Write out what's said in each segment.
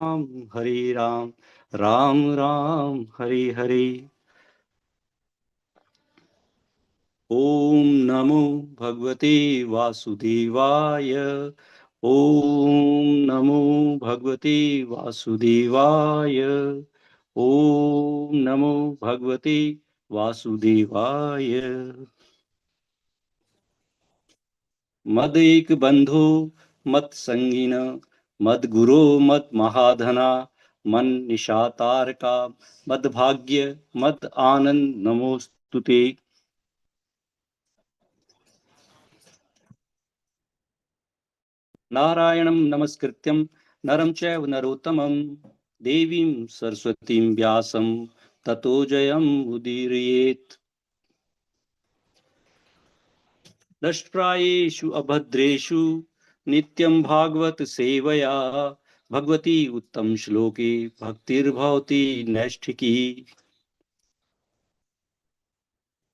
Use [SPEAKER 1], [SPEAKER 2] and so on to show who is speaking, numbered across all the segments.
[SPEAKER 1] राम हरे राम राम राम हरे हरे। ओम नमो भगवते वासुदेवाय। ओम नमो भगवते वासुदेवाय। ओम नमो भगवते वासुदेवाय। मद एक बंधो मत संगीन मद गुरो मत महाधना मन निशातार का मद भाग्य मद आनंद नमोस्तुते। नारायणं नमस्कृत्यं नरं चैव नरोत्तमं देवीं सरस्वतीं व्यासं ततो जयम् उदीरयेत्। दशप्रायेषु अभद्रेषु नित्यं भागवत सेवया भगवती उत्तम श्लोके भक्तिर्भवति नैष्ठिकी।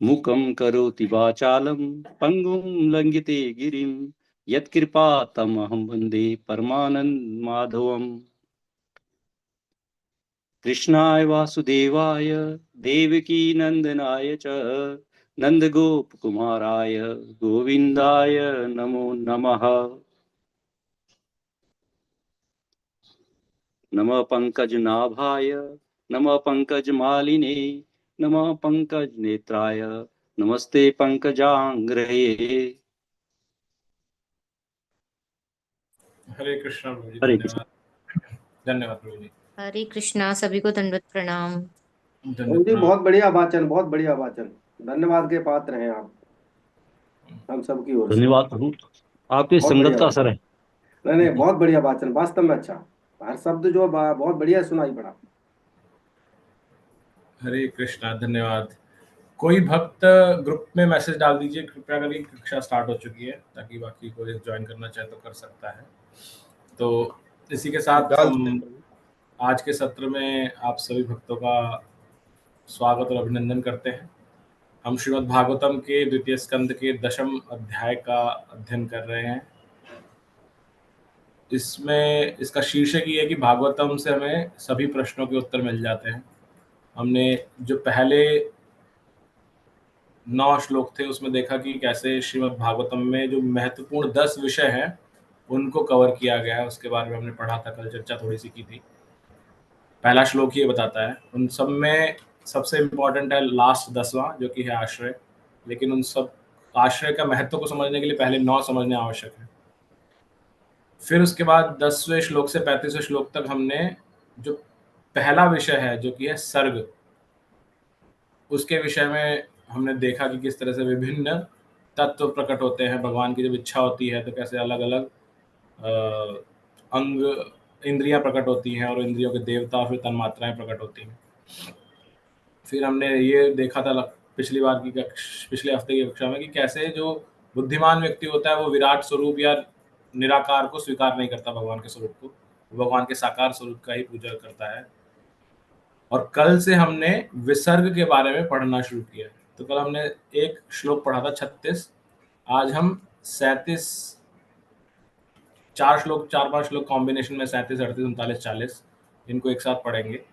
[SPEAKER 1] मुखं करोति वाचालं पंगुं लंघिते गिरिं यत्कृपा तमहं वन्दे परमानंद माधवम्। कृष्णाय वासुदेवाय देवकी नंदनाय च नंदगोपकुमाराय गोविंदाय नमो नमः। नमः पंकजनाभाय नमः पंकजमालिने नमः पंकजनेत्राय नमस्ते पंकजांग्रहे।
[SPEAKER 2] हरे कृष्णा प्रभु जी,
[SPEAKER 1] हरे
[SPEAKER 2] धन्यवाद। धन्यवाद प्रभु जी।
[SPEAKER 3] हरे कृष्णा, सभी को दंडवत प्रणाम।
[SPEAKER 2] धन्यवाद
[SPEAKER 4] जी,
[SPEAKER 2] प्रणाम।
[SPEAKER 4] बहुत बढ़िया वाचन, बहुत बढ़िया वाचन। धन्यवाद के पात्र हैं आप हम सबकी ओर से।
[SPEAKER 1] धन्यवाद प्रभु, आपकी
[SPEAKER 4] बहुत
[SPEAKER 1] संगत
[SPEAKER 4] बढ़िया
[SPEAKER 1] का असर
[SPEAKER 4] वाचन।
[SPEAKER 1] है।
[SPEAKER 4] नहीं, बहुत बढ़िया वाचन, वास्तव में अच्छा। हर शब्द जो बहुत बढ़िया सुनाई पड़ा।
[SPEAKER 2] हरे कृष्णा, धन्यवाद। कोई भक्त ग्रुप में मैसेज डाल दीजिए कृपया करके, कक्षा स्टार्ट हो चुकी है, ताकि बाकी कोई ज्वाइन करना चाहे तो कर सकता है। तो इसी के साथ हम आज के सत्र में आप सभी भक्तों का स्वागत और अभिनंदन करते हैं। हम श्रीमद् भागवतम के द्वितीय स्कंद के 10वें अध्याय का अध्ययन कर रहे हैं। इसमें इसका शीर्षक ये है कि भागवतम से हमें सभी प्रश्नों के उत्तर मिल जाते हैं। हमने जो पहले 9 श्लोक थे उसमें देखा कि कैसे श्रीमद् भागवतम में जो महत्वपूर्ण 10 विषय हैं उनको कवर किया गया है। उसके बारे में हमने पढ़ा था, कल चर्चा थोड़ी सी की थी। पहला श्लोक ये बताता है, उन सब में सबसे इम्पोर्टेंट है लास्ट 10वां, जो कि है आश्रय। लेकिन उन सब आश्रय का महत्व को समझने के लिए पहले 9 समझने आवश्यक है। फिर उसके बाद 10वें श्लोक से 35वें श्लोक तक हमने जो पहला विषय है जो कि है सर्ग, उसके विषय में हमने देखा कि किस तरह से विभिन्न तत्व प्रकट होते हैं। भगवान की जब इच्छा होती है तो कैसे अलग अलग अंग इंद्रियां प्रकट होती हैं और इंद्रियों के देवता फिर तन्मात्राएं प्रकट होती हैं। फिर हमने ये देखा था पिछले हफ्ते की कक्षा में कि कैसे जो बुद्धिमान व्यक्ति होता है वो विराट स्वरूप या निराकार को स्वीकार नहीं करता, भगवान के स्वरूप को, भगवान के साकार स्वरूप का ही पूजा करता है। और कल से हमने विसर्ग के बारे में पढ़ना शुरू किया। तो कल हमने एक श्लोक पढ़ा था 36, आज हम 37, 4-5 श्लोक कॉम्बिनेशन में 37, 38, 39, 40 इनको एक साथ पढ़ेंगे।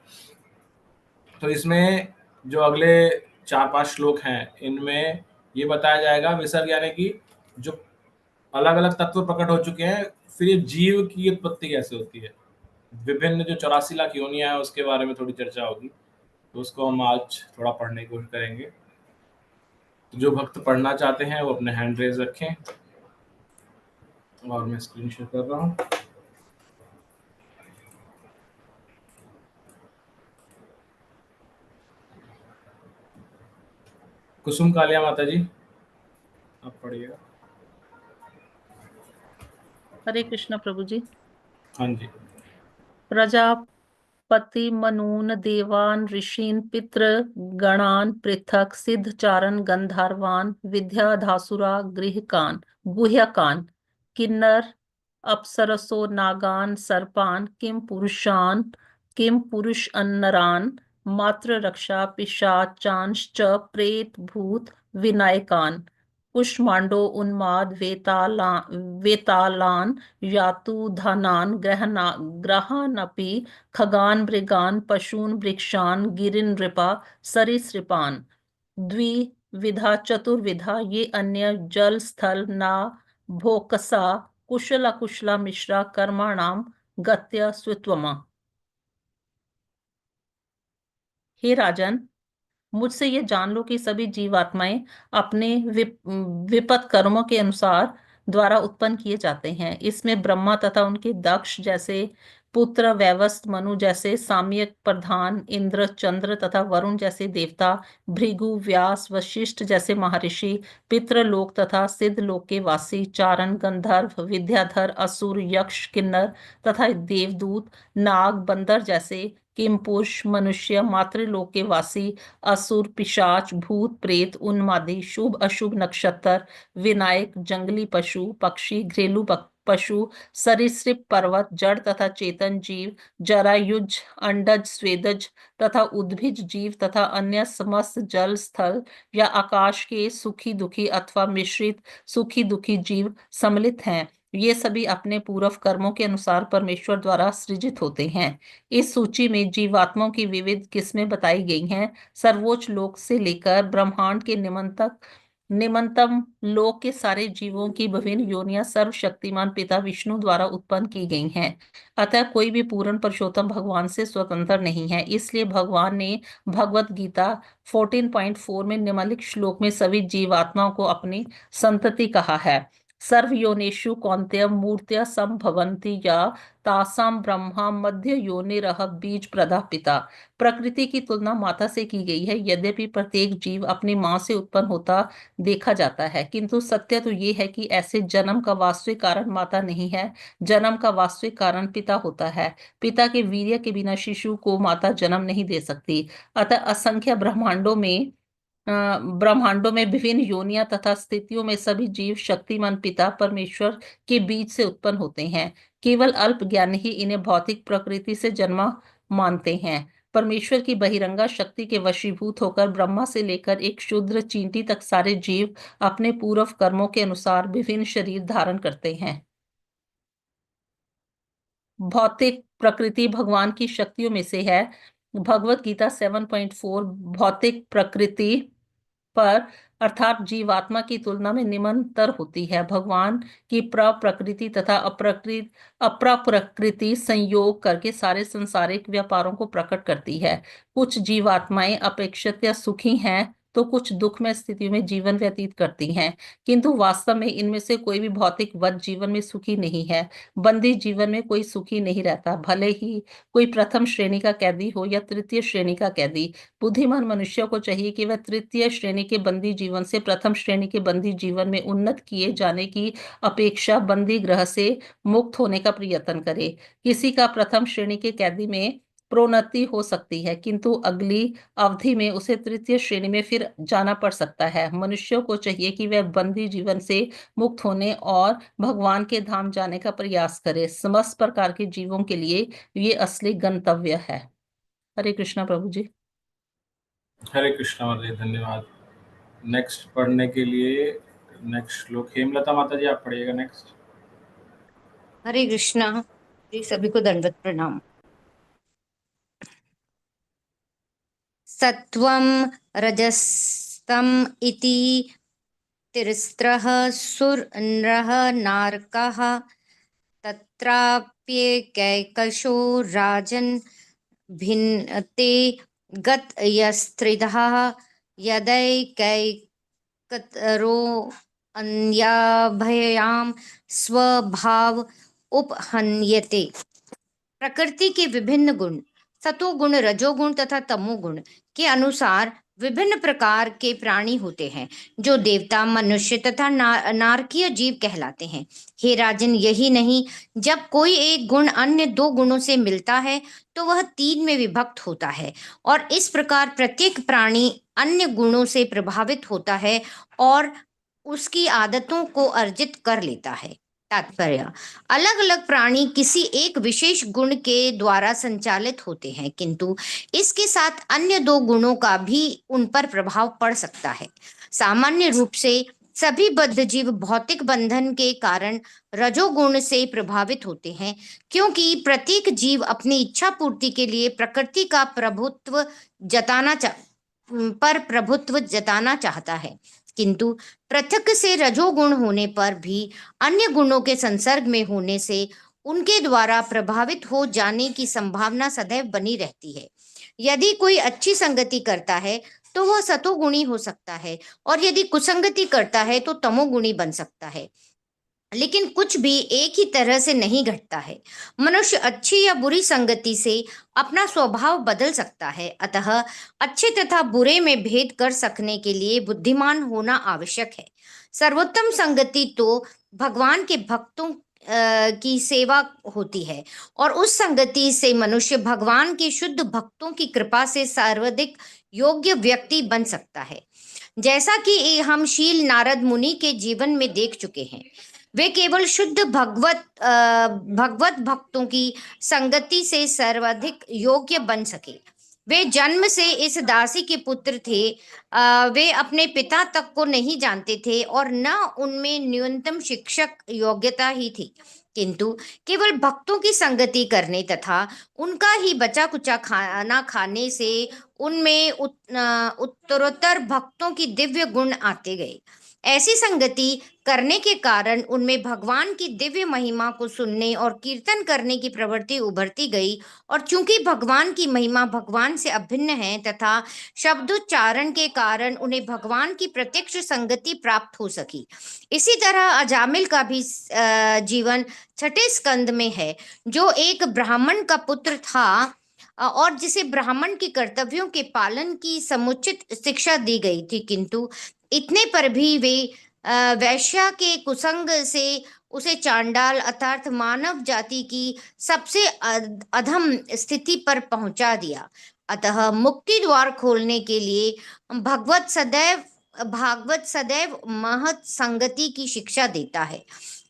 [SPEAKER 2] तो इसमें जो अगले 4-5 श्लोक हैं इनमें ये बताया जाएगा विसर्ग यानी कि जो अलग अलग तत्व प्रकट हो चुके हैं, फिर ये जीव की उत्पत्ति कैसे होती है, विभिन्न जो 84 लाख योनियां हैं उसके बारे में थोड़ी चर्चा होगी। तो उसको हम आज थोड़ा पढ़ने की कोशिश करेंगे। तो जो भक्त पढ़ना चाहते हैं वो अपने हैंड रेज रखें और मैं स्क्रीन शेयर कर रहा हूँ। कुसुम कालिया माता जी, आप पढ़िएगा।
[SPEAKER 5] हरे कृष्ण प्रभु जी।
[SPEAKER 2] हाँ जी।
[SPEAKER 5] प्रजापति मनून देवान ऋषीन पितृ गणान पृथक सिद्ध चारण गंधर्वान विद्याधासुरा गृहकान गुह्यकान किन्नर अप्सरसो नागान सर्पान किम पुरुष अन्नरान मात्र रक्षा पिशाचांश्च प्रेत भूत विनायकान कुष्मांडो उन्माद वेतालान यातु धनान ग्रहानपि खगान मृगान पशून वृक्षान गिरिन नृपा सरीसृपान द्विविधा चतुर्विधा ये अन्य जल स्थल ना भोकसा कुशला मिश्रा कर्माणाम गत्य स्वित्वमा। हे राजन, मुझसे ये जान लो कि सभी जीवात्माएं अपने विपत कर्मों के अनुसार द्वारा उत्पन्न किए जाते हैं। इसमें ब्रह्मा तथा उनके दक्ष जैसे पुत्र, वैवस्वत मनु जैसे साम्यक प्रधान, इंद्र, चंद्र तथा वरुण जैसे देवता, भृगु, व्यास, वशिष्ठ जैसे महर्षि, पितृलोक तथा सिद्ध लोक के वासी, चारण, गंधर्व, विद्याधर, असुर, यक्ष, किन्नर तथा देवदूत, नाग, बंदर जैसे किमपुरुष, मनुष्य, मातृलोक के वासी, असुर, पिशाच, भूत, प्रेत, उन्मादी, शुभ अशुभ नक्षत्र, विनायक, जंगली पशु, पक्षी, घरेलू पशु, सरीसृप, पर्वत, जड़ तथा चेतन जीव, जरायुज, अंडज, स्वेदज तथा उद्भिज जीव तथा अन्य समस्त जल, स्थल या आकाश के सुखी दुखी अथवा मिश्रित सुखी दुखी जीव सम्मिलित हैं। ये सभी अपने पूर्व कर्मों के अनुसार परमेश्वर द्वारा सृजित होते हैं। इस सूची में जीवात्माओं की विविध किस्में बताई गई हैं। सर्वोच्च लोक से लेकर ब्रह्मांड के निम्नतम लोक के सारे जीवों की विभिन्न योनियां सर्वशक्तिमान पिता विष्णु द्वारा उत्पन्न की गई हैं। अतः कोई भी पूर्ण पुरुषोत्तम भगवान से स्वतंत्र नहीं है। इसलिए भगवान ने भगवत गीता 14.4 में निम्नलिखित श्लोक में सभी जीवात्माओं को अपनी संतति कहा है। सर्वयोनिषु कौन्तेय मूर्त्या संभवन्ति या तासाम ब्रह्मा मध्य योनिरह बीज प्रदा पिता। प्रकृति की तुलना माता से की गई है। यद्यपि प्रत्येक जीव अपनी मां से उत्पन्न होता देखा जाता है, किंतु सत्य तो ये है कि ऐसे जन्म का वास्तविक कारण माता नहीं है। जन्म का वास्तविक कारण पिता होता है। पिता के वीर्य के बिना शिशु को माता जन्म नहीं दे सकती। अतः असंख्य ब्रह्मांडों में विभिन्न योनियां तथा स्थितियों में सभी जीव शक्तिमान पिता परमेश्वर के बीज से उत्पन्न होते हैं। केवल अल्प ज्ञानी ही इन्हें भौतिक प्रकृति से जन्मा मानते हैं। परमेश्वर की बहिरंगा शक्ति के वशीभूत होकर ब्रह्मा से लेकर एक शूद्र चींटी तक सारे जीव अपने पूर्व कर्मों के अनुसार विभिन्न शरीर धारण करते हैं। भौतिक प्रकृति भगवान की शक्तियों में से है। भगवत गीता 7.4 भौतिक प्रकृति पर अर्थात जीवात्मा की तुलना में निम्नतर होती है। भगवान की प्रकृति तथा अप्रकृति संयोग करके सारे संसारिक व्यापारों को प्रकट करती है। कुछ जीवात्माएं अपेक्षित सुखी हैं तो कुछ दुखमय स्थितियों में जीवन व्यतीत करती हैं, किंतु वास्तव में इनमें से कोई भी भौतिक वध जीवन में सुखी नहीं है। बंदी जीवन में कोई सुखी नहीं रहता, भले ही कोई प्रथम श्रेणी का कैदी हो या तृतीय श्रेणी का कैदी। बुद्धिमान मनुष्य को चाहिए कि वह तृतीय श्रेणी के बंदी जीवन से प्रथम श्रेणी के बंदी जीवन में उन्नत किए जाने की अपेक्षा बंदी गृह से मुक्त होने का प्रयत्न करे। किसी का प्रथम श्रेणी के कैदी में प्रोन्नति हो सकती है, किंतु अगली अवधि में उसे तृतीय श्रेणी में फिर जाना पड़ सकता है। मनुष्यों को चाहिए कि वह बंदी जीवन से मुक्त होने और भगवान के धाम जाने का प्रयास करे। समस्त प्रकार के जीवों के लिए ये असली गंतव्य है। हरे कृष्णा प्रभु जी।
[SPEAKER 2] हरे कृष्णा माता जी, धन्यवाद। नेक्स्ट पढ़ने के लिए नेक्स्ट श्लोक हेमलता माता जी आप पढ़िएगा नेक्स्ट।
[SPEAKER 3] हरे कृष्णा जी, सभी को दंडवत प्रणाम। सत्वं रजस्तम इति तिस्रः सुरनरः नारकः तत्राप्येकैकशो राजन् भिन्नते गतयस्त्रिधः यदैकैकतरो अन्याभयां स्वभाव उपहन्यते। प्रकृति के विभिन्न गुण सतोगुण, रजोगुण तथा तमोगुण के अनुसार विभिन्न प्रकार के प्राणी होते हैं, जो देवता, मनुष्य तथा नारकीय जीव कहलाते हैं। हे राजन, यही नहीं, जब कोई एक गुण अन्य दो गुणों से मिलता है तो वह तीन में विभक्त होता है, और इस प्रकार प्रत्येक प्राणी अन्य गुणों से प्रभावित होता है और उसकी आदतों को अर्जित कर लेता है। तात्पर्य, अलग अलग प्राणी किसी एक विशेष गुण के द्वारा संचालित होते हैं, किंतु इसके साथ अन्य दो गुणों का भी उन पर प्रभाव पड़ सकता है। सामान्य रूप से सभी बद्ध जीव भौतिक बंधन के कारण रजोगुण से प्रभावित होते हैं, क्योंकि प्रत्येक जीव अपनी इच्छा पूर्ति के लिए प्रकृति का प्रभुत्व जताना चाहता है। किंतु पृथक से रजोगुण होने पर भी अन्य गुणों के संसर्ग में होने से उनके द्वारा प्रभावित हो जाने की संभावना सदैव बनी रहती है। यदि कोई अच्छी संगति करता है तो वह सतोगुणी हो सकता है, और यदि कुसंगति करता है तो तमोगुणी बन सकता है। लेकिन कुछ भी एक ही तरह से नहीं घटता है। मनुष्य अच्छी या बुरी संगति से अपना स्वभाव बदल सकता है। अतः अच्छे तथा बुरे में भेद कर सकने के लिए बुद्धिमान होना आवश्यक है। सर्वोत्तम संगति तो भगवान के भक्तों की सेवा होती है, और उस संगति से मनुष्य भगवान के शुद्ध भक्तों की कृपा से सर्वाधिक योग्य व्यक्ति बन सकता है। जैसा कि हम शील नारद मुनि के जीवन में देख चुके हैं, वे केवल शुद्ध भगवत भक्तों की संगति से सर्वाधिक योग्य बन सके। वे जन्म से इस दासी के पुत्र थे। वे अपने पिता तक को नहीं जानते थे और न उनमें न्यूनतम शिक्षक योग्यता ही थी, किंतु केवल भक्तों की संगति करने तथा उनका ही बचा कुचा खाना खाने से उनमें उत्तरोत्तर भक्तों की दिव्य गुण आते गए। ऐसी संगति करने के कारण उनमें भगवान की दिव्य महिमा को सुनने और कीर्तन करने की प्रवृत्ति उभरती गई, और चूंकि भगवान की महिमा भगवान से अभिन्न है तथा शब्दोच्चारण के कारण उन्हें भगवान की प्रत्यक्ष संगति प्राप्त हो सकी। इसी तरह अजामिल का भी जीवन छठे स्कंद में है, जो एक ब्राह्मण का पुत्र था और जिसे ब्राह्मण के कर्तव्यों के पालन की समुचित शिक्षा दी गई थी, किंतु इतने पर भी वे वैश्या के कुसंग से उसे चांडाल अर्थात मानव जाति की सबसे अधम स्थिति पर पहुंचा दिया। अतः मुक्ति द्वार खोलने के लिए भागवत सदैव महत संगति की शिक्षा देता है।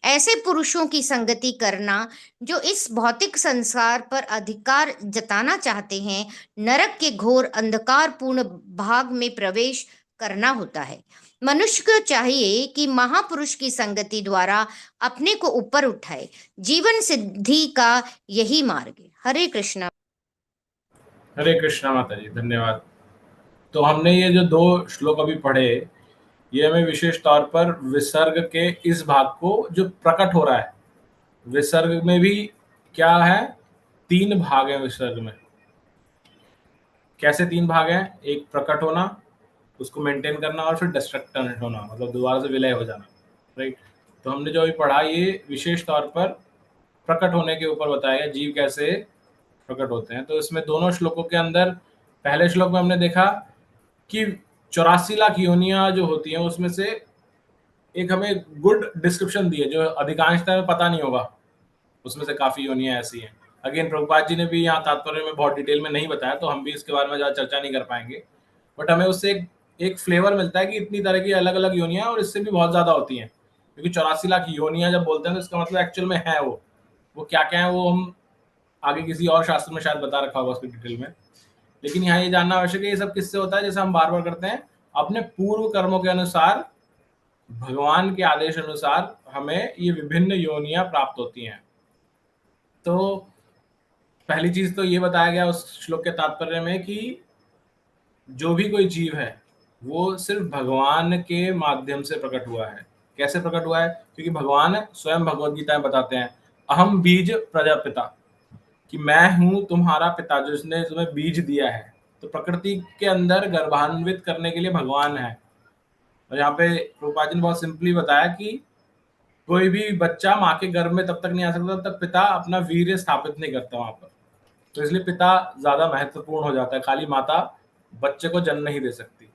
[SPEAKER 3] ऐसे पुरुषों की संगति करना जो इस भौतिक संसार पर अधिकार जताना चाहते हैं, नरक के घोर अंधकारपूर्ण भाग में प्रवेश करना होता है। मनुष्य को चाहिए कि महापुरुष की संगति द्वारा अपने को ऊपर उठाए। जीवन सिद्धि का यही मार्ग है। हरे कृष्णा।
[SPEAKER 2] हरे कृष्णा माता जी, धन्यवाद। तो हमने ये जो 2 श्लोक अभी पढ़े, ये हमें विशेष तौर पर विसर्ग के इस भाग को जो प्रकट हो रहा है, विसर्ग में भी क्या है, 3 भाग हैं विसर्ग में। कैसे 3 भाग हैं? एक प्रकट होना, उसको मेंटेन करना, और फिर डिस्ट्रक्ट होना, मतलब दोबारा से विलय हो जाना, राइट। तो हमने जो अभी पढ़ा ये विशेष तौर पर प्रकट होने के ऊपर बताया, जीव कैसे प्रकट होते हैं। तो इसमें दोनों श्लोकों के अंदर पहले श्लोक में हमने देखा कि 84 लाख योनियां जो होती हैं उसमें से एक हमें गुड डिस्क्रिप्शन दी है जो अधिकांशतः में पता नहीं होगा, उसमें से काफी योनियां ऐसी हैं। अगेन प्रभुपाद जी ने भी यहाँ तात्पर्य में बहुत डिटेल में नहीं बताया, तो हम भी इसके बारे में ज़्यादा चर्चा नहीं कर पाएंगे, बट हमें उससे एक फ्लेवर मिलता है कि इतनी तरह की अलग अलग योनियां और इससे भी बहुत ज्यादा होती हैं, क्योंकि 84 लाख योनियां जब बोलते हैं तो इसका मतलब एक्चुअल में है वो क्या क्या है, वो हम आगे किसी और शास्त्र में शायद बता रखा होगा उसकी डिटेल में। लेकिन यहाँ ये जानना आवश्यक है ये सब किससे होता है, जैसे हम बार बार करते हैं, अपने पूर्व कर्मों के अनुसार, भगवान के आदेश अनुसार हमें ये विभिन्न योनियां प्राप्त होती हैं। तो पहली चीज तो ये बताया गया उस श्लोक के तात्पर्य में कि जो भी कोई जीव है वो सिर्फ भगवान के माध्यम से प्रकट हुआ है। कैसे प्रकट हुआ है? क्योंकि भगवान स्वयं भगवद गीता में बताते हैं, अहम बीज प्रजापिता, कि मैं हूं तुम्हारा पिता जिसने तुम्हें बीज दिया है। तो प्रकृति के अंदर गर्भान्वित करने के लिए भगवान है। और यहाँ पे प्रभुपाद जी ने बहुत सिंपली बताया कि कोई भी बच्चा माँ के गर्भ में तब तक नहीं आ सकता तब तक पिता अपना वीर्य स्थापित नहीं करता वहां पर। तो इसलिए पिता ज्यादा महत्वपूर्ण हो जाता है, खाली माता बच्चे को जन्म नहीं दे सकती।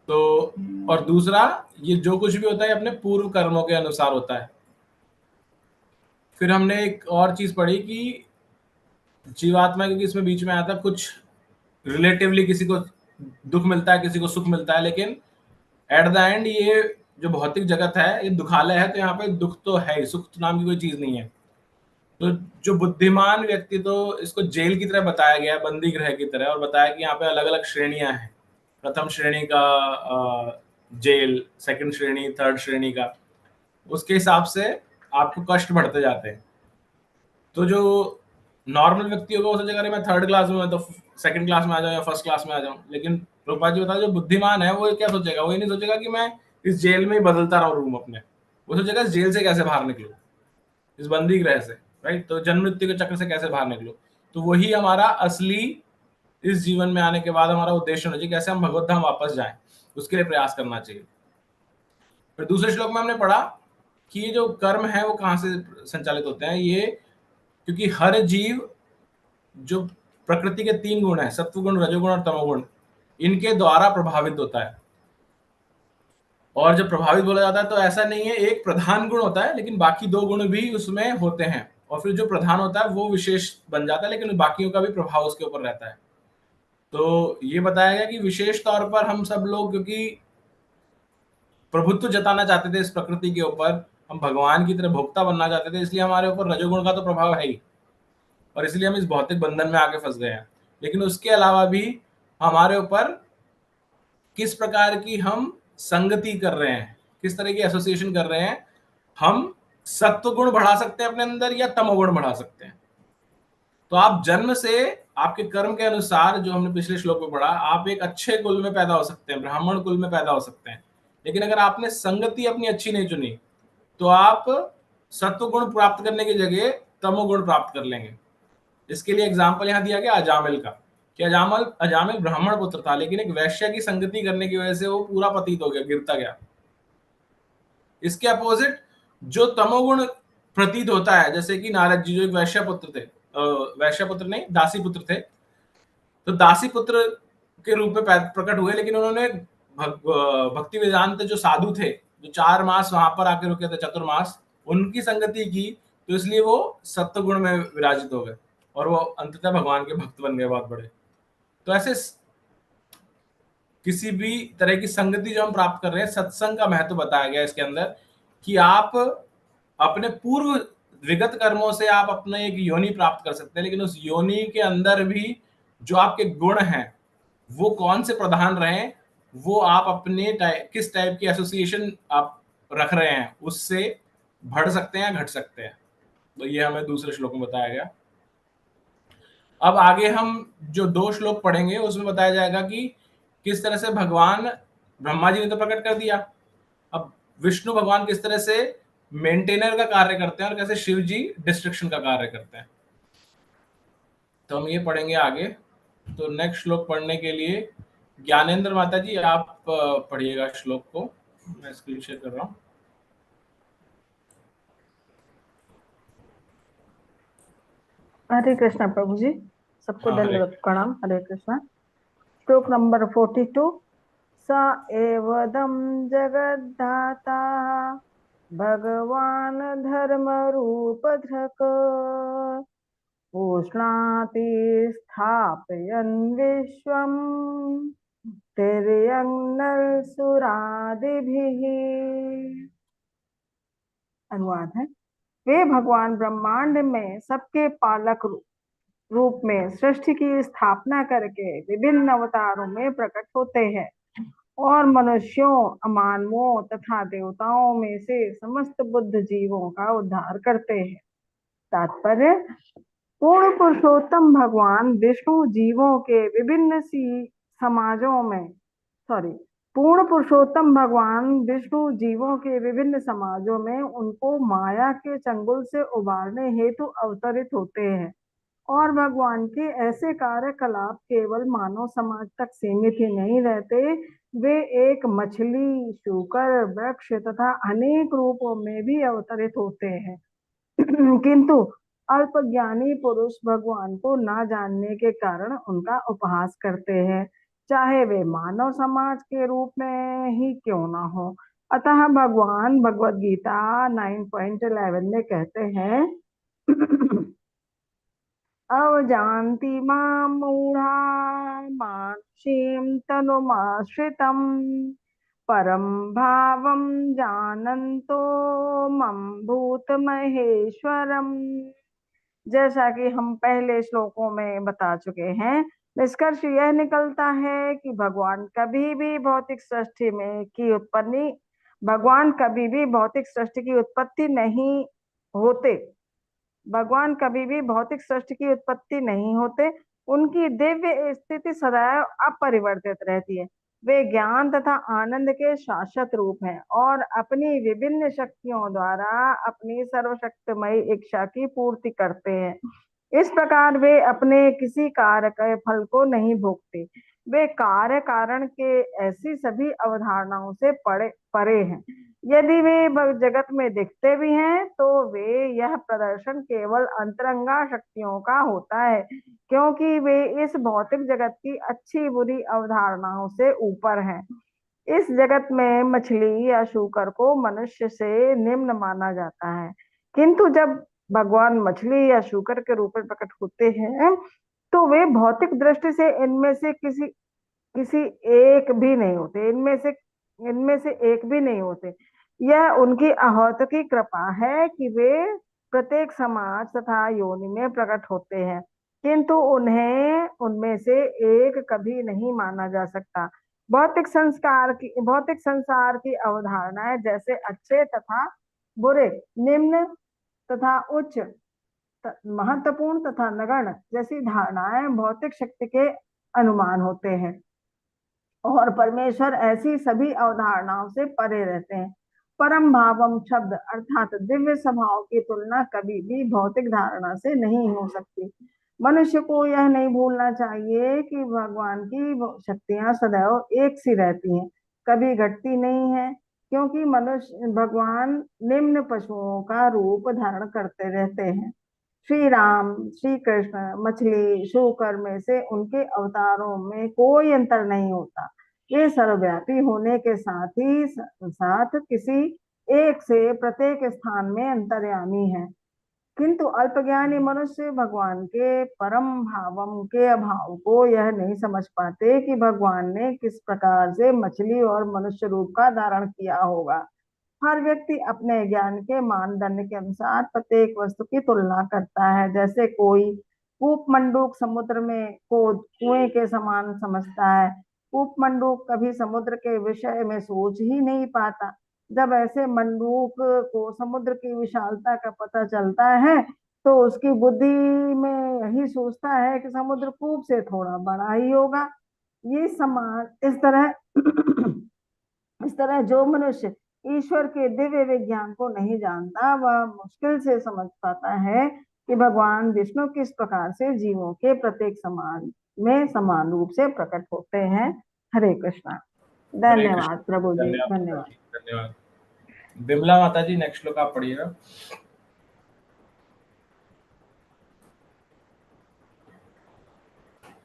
[SPEAKER 2] तो और दूसरा, ये जो कुछ भी होता है अपने पूर्व कर्मों के अनुसार होता है। फिर हमने एक और चीज पढ़ी कि जीवात्मा, क्योंकि इसमें बीच में आया था, कुछ रिलेटिवली किसी को दुख मिलता है, किसी को सुख मिलता है, लेकिन एट द एंड ये जो भौतिक जगत है ये दुखालय है, तो यहाँ पे दुख तो है ही, सुख नाम की कोई चीज नहीं है। तो जो बुद्धिमान व्यक्ति, तो इसको जेल की तरह बताया गया है, बंदी गृह की तरह, और बताया कि यहाँ पे अलग अलग श्रेणियां हैं। प्रथम श्रेणी का जेल, सेकंड श्रेणी, थर्ड श्रेणी का, उसके हिसाब से आपको कष्ट बढ़ते जाते हैं। तो जो नॉर्मल व्यक्ति होगा वो सोचेगा अरे मैं थर्ड क्लास में, मैं तो सेकंड क्लास में आ जाऊं या फर्स्ट क्लास में आ जाऊं। लेकिन प्रभुपाद जी बता, जो बुद्धिमान है वो क्या सोचेगा, वो ये नहीं सोचेगा कि मैं इस जेल में ही बदलता रहूं रूम अपने, वो सोचेगा इस जेल से कैसे बाहर निकलूं, इस बंदी गृह से, राइट। तो जन्म मृत्यु के चक्र से कैसे बाहर निकलूं। तो वही हमारा असली इस जीवन में आने के बाद हमारा उद्देश्य होना चाहिए, कैसे हम भगवत धाम वापस जाएं, उसके लिए प्रयास करना चाहिए। फिर दूसरे श्लोक में हमने पढ़ा कि ये जो कर्म है वो कहाँ से संचालित होते हैं। ये क्योंकि हर जीव जो प्रकृति के 3 गुण है, सत्वगुण, रजोगुण और तमोगुण, इनके द्वारा प्रभावित होता है। और जब प्रभावित बोला जाता है तो ऐसा नहीं है एक प्रधान गुण होता है, लेकिन बाकी 2 गुण भी उसमें होते हैं। और फिर जो प्रधान होता है वो विशेष बन जाता है, लेकिन बाकियों का भी प्रभाव उसके ऊपर रहता है। तो ये बताया गया कि विशेष तौर पर हम सब लोग क्योंकि प्रभुत्व जताना चाहते थे इस प्रकृति के ऊपर, हम भगवान की तरह भोक्ता बनना चाहते थे, इसलिए हमारे ऊपर रजोगुण का तो प्रभाव है ही, और इसलिए हम इस भौतिक बंधन में आके फंस गए हैं। लेकिन उसके अलावा भी हमारे ऊपर किस प्रकार की हम संगति कर रहे हैं, किस तरह की एसोसिएशन कर रहे हैं, हम सत्व गुण बढ़ा सकते हैं अपने अंदर या तमोगुण बढ़ा सकते हैं। तो आप जन्म से आपके कर्म के अनुसार, जो हमने पिछले श्लोक में पढ़ा, आप एक अच्छे कुल में पैदा हो सकते हैं, ब्राह्मण कुल में पैदा हो सकते हैं। लेकिन अगर आपने संगति अपनी अच्छी नहीं चुनी तो आप सत्व गुण प्राप्त करने की जगह तमोगुण प्राप्त कर लेंगे। इसके लिए एग्जाम्पल यहाँ दिया गया अजामिल का, कि अजामिल ब्राह्मण पुत्र था, लेकिन एक वैश्य की संगति करने की वजह से वो पूरा पतित हो गया, गिरता गया। इसके अपोजिट जो तमोगुण प्रतीत होता है, जैसे कि नारद जी जो एक वैश्य पुत्र थे, वैश्य पुत्र नहीं दासी पुत्र थे, तो दासी पुत्र के रूप में प्रकट हुए, लेकिन उन्होंने भक्ति वेदांत जो साधु थे, जो 4 मास वहां पर आके रुके थे, चतुर्मास, उनकी संगति की, तो इसलिए वो सत्व गुण में विराजित हो गए और वो अंततः भगवान के भक्त बन गए बहुत बड़े। तो ऐसे किसी भी तरह की संगति जो हम प्राप्त कर रहे हैं, सत्संग का महत्व बताया गया इसके अंदर, कि आप अपने पूर्व विगत कर्मों से आप अपने एक योनि प्राप्त कर सकते हैं, लेकिन उस योनि के अंदर भी जो आपके गुण हैं वो कौन से प्रधान रहे, वो आप अपने किस टाइप की एसोसिएशन आप रख रहे हैं उससे बढ़ सकते हैं, घट सकते हैं। तो ये हमें दूसरे श्लोक में बताया गया। अब आगे हम जो 2 श्लोक पढ़ेंगे उसमें बताया जाएगा कि किस तरह से भगवान, ब्रह्मा जी ने तो प्रकट कर दिया, अब विष्णु भगवान किस तरह से मेंटेनर का कार्य करते हैं और कैसे शिव जी डिस्ट्रक्शन का कार्य करते हैं। तो हम ये पढ़ेंगे आगे। तो नेक्स्ट श्लोक पढ़ने के लिए ज्ञानेंद्र माता जी आप पढ़िएगा श्लोक को, मैं स्क्रीन शेयर कर रहा हूँ।
[SPEAKER 6] हरे कृष्णा प्रभु जी, सबको
[SPEAKER 2] हाँ, हरे
[SPEAKER 6] दंडवत प्रणाम। हरे कृष्णा। श्लोक नंबर 42। स एवदं जगद्धाता भगवान धर्म रूप धृक उष्णाति स्थापयन् विश्वं तिर्यं नरसुरादिभिः। अनुवाद है, वे भगवान ब्रह्मांड में सबके पालक रूप में सृष्टि की स्थापना करके विभिन्न अवतारों में प्रकट होते हैं और मनुष्यों, अमानवों तथा देवताओं में से समस्त बुद्ध जीवों का उद्धार करते हैं। तात्पर्य, पूर्ण पुरुषोत्तम भगवान विष्णु जीवों के विभिन्न समाजों में पूर्ण पुरुषोत्तम भगवान विष्णु जीवों के विभिन्न समाजों में उनको माया के चंगुल से उबारने हेतु अवतरित होते हैं। और भगवान के ऐसे कार्यकलाप केवल मानव समाज तक सीमित ही नहीं रहते, वे एक मछली, शूकर, वृक्ष तथा अनेक रूपों में भी अवतरित होते हैं। किंतु अल्पज्ञानी पुरुष भगवान को ना जानने के कारण उनका उपहास करते हैं, चाहे वे मानव समाज के रूप में ही क्यों ना हो। अतः भगवान भगवद गीता 9.11 में कहते हैं, अवजान्ति मां मूढ़ा मानुषीं तनुमाश्रितं परम भावं जानन्तो मम भूतमहेश्वरम। जैसा कि हम पहले श्लोकों में बता चुके हैं, निष्कर्ष यह निकलता है कि भगवान कभी भी भौतिक सृष्टि की उत्पत्ति नहीं होते। भगवान कभी भी भौतिक सृष्टि की उत्पत्ति नहीं होते। उनकी दिव्य स्थिति सदैव अपरिवर्तित रहती है। वे ज्ञान तथा आनंद के शाश्वत रूप हैं और अपनी विभिन्न शक्तियों द्वारा अपनी सर्वशक्तिमयी इच्छा की पूर्ति करते हैं। इस प्रकार वे अपने किसी कार्य के फल को नहीं भोगते। वे कार्य कारण के ऐसी सभी अवधारणाओं से परे हैं। यदि वे जगत में दिखते भी हैं तो वे यह प्रदर्शन केवल अंतरंगा शक्तियों का होता है, क्योंकि वे इस भौतिक जगत की अच्छी बुरी अवधारणाओं से ऊपर हैं। इस जगत में मछली या शूकर को मनुष्य से निम्न माना जाता है, किंतु जब भगवान मछली या शूकर के रूप में प्रकट होते हैं तो वे भौतिक दृष्टि से इनमें से एक भी नहीं होते। इनमें से एक भी नहीं होते। यह उनकी अहौतकी कृपा है कि वे प्रत्येक समाज तथा योनि में प्रकट होते हैं, किंतु उन्हें उनमें से एक कभी नहीं माना जा सकता। भौतिक संसार की अवधारणाएं जैसे अच्छे तथा बुरे, निम्न तथा उच्च, महत्वपूर्ण तथा नगण्य जैसी धारणाएं भौतिक शक्ति के अनुमान होते हैं और परमेश्वर ऐसी सभी अवधारणाओं से परे रहते हैं। परम भावम शब्द अर्थात दिव्य स्वभाव की तुलना कभी भी भौतिक धारणा से नहीं हो सकती। मनुष्य को यह नहीं भूलना चाहिए कि भगवान की शक्तियां सदैव एक सी रहती हैं, कभी घटती नहीं है, क्योंकि भगवान निम्न पशुओं का रूप धारण करते रहते हैं। श्री राम, श्री कृष्ण, मछली, शूकर में से उनके अवतारों में कोई अंतर नहीं होता। वे सर्वव्यापी होने के साथ ही साथ किसी एक से प्रत्येक स्थान में अंतर्यामी है, किंतु अल्पज्ञानी मनुष्य भगवान के परम भावम के अभाव को यह नहीं समझ पाते कि भगवान ने किस प्रकार से मछली और मनुष्य रूप का धारण किया होगा। हर व्यक्ति अपने ज्ञान के मानदंड के अनुसार प्रत्येक वस्तु की तुलना करता है। जैसे कोई कूप मंडूक समुद्र में को कुएं के समान समझता है। कूप मंडूक कभी समुद्र के विषय में सोच ही नहीं पाता। जब ऐसे मंडूक को समुद्र की विशालता का पता चलता है तो उसकी बुद्धि में यही सोचता है कि समुद्र कूप से थोड़ा बड़ा ही होगा। ये समान इस तरह जो मनुष्य ईश्वर के दिव्य विज्ञान को नहीं जानता वह मुश्किल से समझ पाता है कि भगवान विष्णु किस प्रकार से जीवों के प्रत्येक समाज में समान रूप से प्रकट होते हैं। हरे कृष्णा। धन्यवाद प्रभु जी, धन्यवाद।
[SPEAKER 2] धन्यवाद। बिमला माता जी, नेक्स्ट श्लोक आप पढ़िएगा।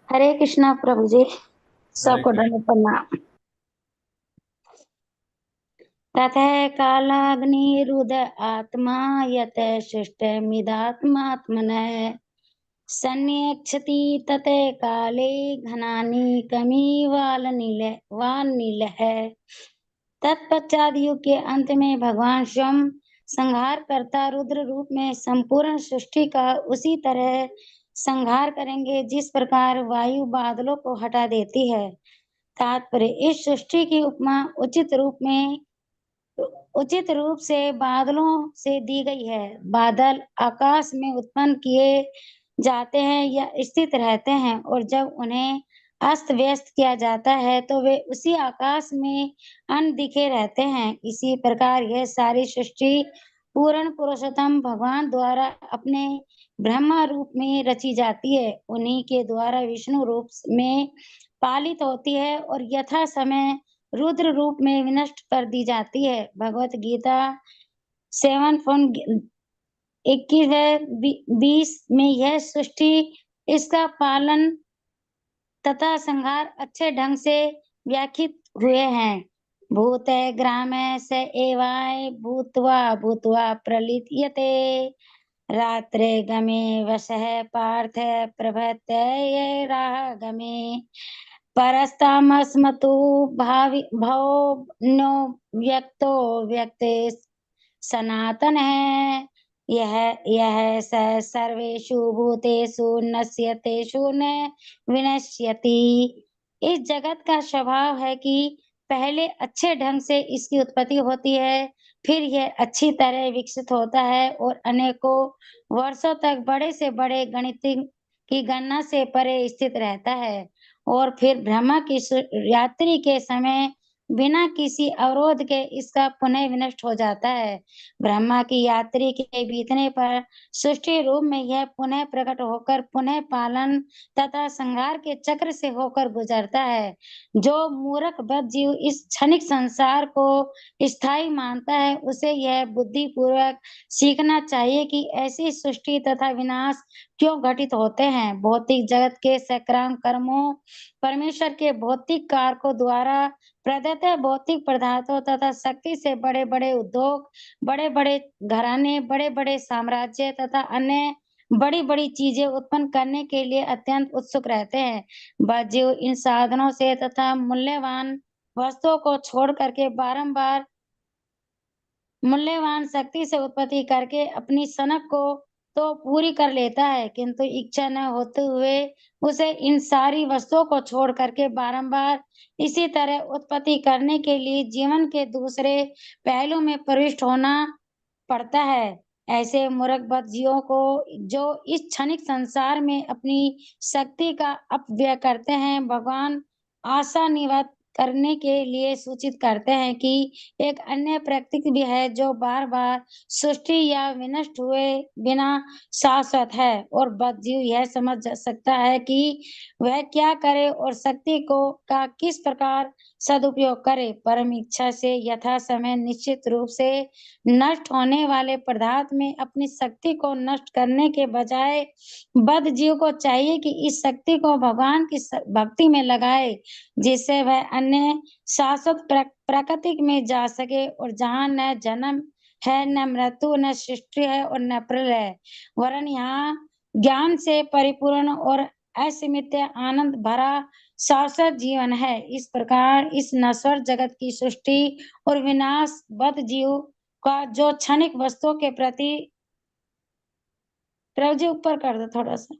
[SPEAKER 7] हरे कृष्णा प्रभु जी, सबको धन्यवाद प्रणाम। ततः कालाग्निरुद आत्मा यत शिष्टमिदात्मात्मनः सन्यक्षति ततः काले घनानि कमिवालनीलः। तत्पश्चात युग के अंत में भगवान स्वयं संहार करता रुद्र रूप में संपूर्ण सृष्टि का उसी तरह संहार करेंगे जिस प्रकार वायु बादलों को हटा देती है। तात्पर्य, इस सृष्टि की उपमा उचित रूप से बादलों से दी गई है। बादल आकाश में उत्पन्न किए जाते हैं या स्थित रहते हैं और जब उन्हें अस्त व्यस्त किया जाता है तो वे उसी आकाश में अनदिखे रहते हैं। इसी प्रकार यह सारी सृष्टि पूर्ण पुरुषोत्तम भगवान द्वारा अपने ब्रह्मा रूप में रची जाती है। उन्हीं के द्वारा विष्णु रूप में पालित होती है और यथा समय रुद्र रूप में विनष्ट कर दी जाती है। भगवत गीता 7:21-20 में यह सृष्टि, इसका पालन तथा संहार अच्छे ढंग से व्याख्यात हुए हैं। भूत ग्राम स एवाय भूत्वा प्रलित्यते रात्रे गमे वसः पार्थ प्रभृतये रागमे परस्तामस्मतु भवनो व्यक्तो व्यक्ते सनातन है। यह सर्वेषु भूतेषु नश्यतेषु न विनश्यति। इस जगत का स्वभाव है कि पहले अच्छे ढंग से इसकी उत्पत्ति होती है, फिर यह अच्छी तरह विकसित होता है और अनेकों वर्षों तक बड़े से बड़े गणित की गणना से परे स्थित रहता है और फिर ब्रह्मा की यात्री के समय बिना किसी अवरोध के इसका पुनः विनष्ट हो जाता है। ब्रह्मा की यात्री के बीतने पर सृष्टि रूप में यह पुनः प्रकट होकर पुनः पालन तथा संहार के चक्र से होकर गुजरता है। जो मूर्ख बद्ध जीव इस क्षणिक संसार को स्थायी मानता है, उसे यह बुद्धि पूर्वक सीखना चाहिए कि ऐसी सृष्टि तथा विनाश क्यों घटित होते हैं। भौतिक जगत के सक्रम कर्मों, परमेश्वर के भौतिक कारकों द्वारा प्रदत्त भौतिक पदार्थों तथा शक्ति से बड़े बड़े उद्योग, बड़े बड़े घराने, बड़े बड़े साम्राज्य तथा अन्य बड़ी बड़ी चीजें उत्पन्न करने के लिए अत्यंत उत्सुक रहते हैं। बद्ध जीव इन साधनों से तथा मूल्यवान वस्तुओं को छोड़ करके बारंबार मूल्यवान शक्ति से उत्पत्ति करके अपनी सनक को तो पूरी कर लेता है, किंतु इच्छा न होते हुए उसे इन सारी वस्तुओं को छोड़ करके बारंबार इसी तरह उत्पत्ति करने के लिए जीवन के दूसरे पहलू में प्रविष्ट होना पड़ता है। ऐसे मूर्ख बद्ध जीवों को जो इस क्षणिक संसार में अपनी शक्ति का अपव्यय करते हैं, भगवान आशा निवात करने के लिए सूचित करते हैं कि एक अन्य प्रकृति भी है जो बार बार सृष्टि या विनष्ट हुए बिना शाश्वत है और बद्ध जीव यह समझ सकता है कि वह क्या करे और शक्ति को का किस प्रकार सदुपयोग करे। परम इच्छा से यथा समय निश्चित रूप से नष्ट होने वाले पदार्थ में अपनी शक्ति को नष्ट करने के बजाय बद्ध जीव को चाहिए कि इस शक्ति को भगवान की भक्ति में लगाए, जिससे वह अन्य शाश्वत प्रकृति में जा सके और जहाँ न जन्म है, न मृत्यु, न सृष्टि है और न प्रलय है, वरन यहाँ ज्ञान से परिपूर्ण और असीमित आनंद भरा शाश्वत जीवन है। इस प्रकार इस नश्वर जगत की सृष्टि और विनाश बद्ध जीव का जो क्षणिक वस्तुओं के प्रति प्रभु जी ऊपर कर दो थोड़ा सा,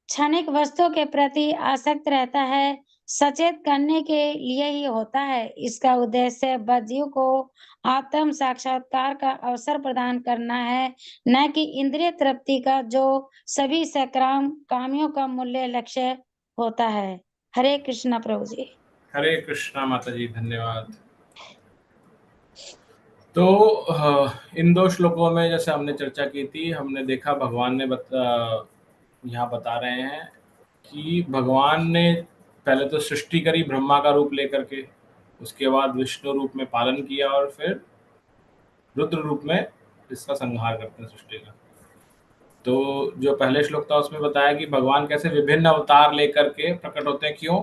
[SPEAKER 7] क्षणिक वस्तुओं के प्रति आसक्त रहता है, सचेत करने के लिए ही होता है। इसका उद्देश्य बद्ध जीव को आत्म साक्षात्कार का अवसर प्रदान करना है, न कि इंद्रिय तृप्ति का जो सभी सकाम कामियों का मूल्य लक्ष्य होता है। हरे कृष्णा प्रभु जी।
[SPEAKER 2] हरे कृष्णा माता जी, धन्यवाद। तो इन दो श्लोकों में जैसे हमने चर्चा की थी, हमने देखा भगवान ने यहाँ बता रहे हैं कि भगवान ने पहले तो सृष्टि करी ब्रह्मा का रूप लेकर के, उसके बाद विष्णु रूप में पालन किया और फिर रुद्र रूप में इसका संहार करते हैं सृष्टि का। तो जो पहले श्लोक था उसमें बताया कि भगवान कैसे विभिन्न अवतार लेकर के प्रकट होते हैं। क्यों?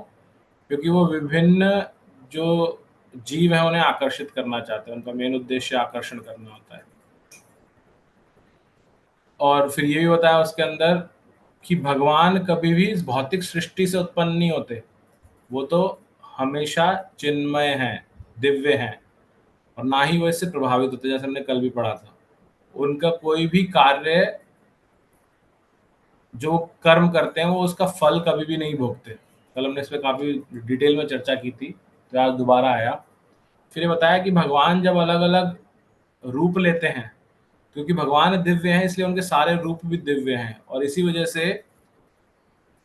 [SPEAKER 2] क्योंकि वो विभिन्न जो जीव है उन्हें आकर्षित करना चाहते हैं, उनका मेन उद्देश्य आकर्षण करना होता है। और फिर ये भी बताया उसके अंदर कि भगवान कभी भी इस भौतिक सृष्टि से उत्पन्न नहीं होते, वो तो हमेशा चिन्मय हैं, दिव्य हैं, और ना ही वो इससे प्रभावित होते। जैसे हमने कल भी पढ़ा था, उनका कोई भी कार्य जो कर्म करते हैं वो उसका फल कभी भी नहीं भोगते। कल हमने इस पर काफी डिटेल में चर्चा की थी, तो आज दोबारा आया। फिर ये बताया कि भगवान जब अलग अलग रूप लेते हैं, क्योंकि भगवान दिव्य हैं इसलिए उनके सारे रूप भी दिव्य हैं, और इसी वजह से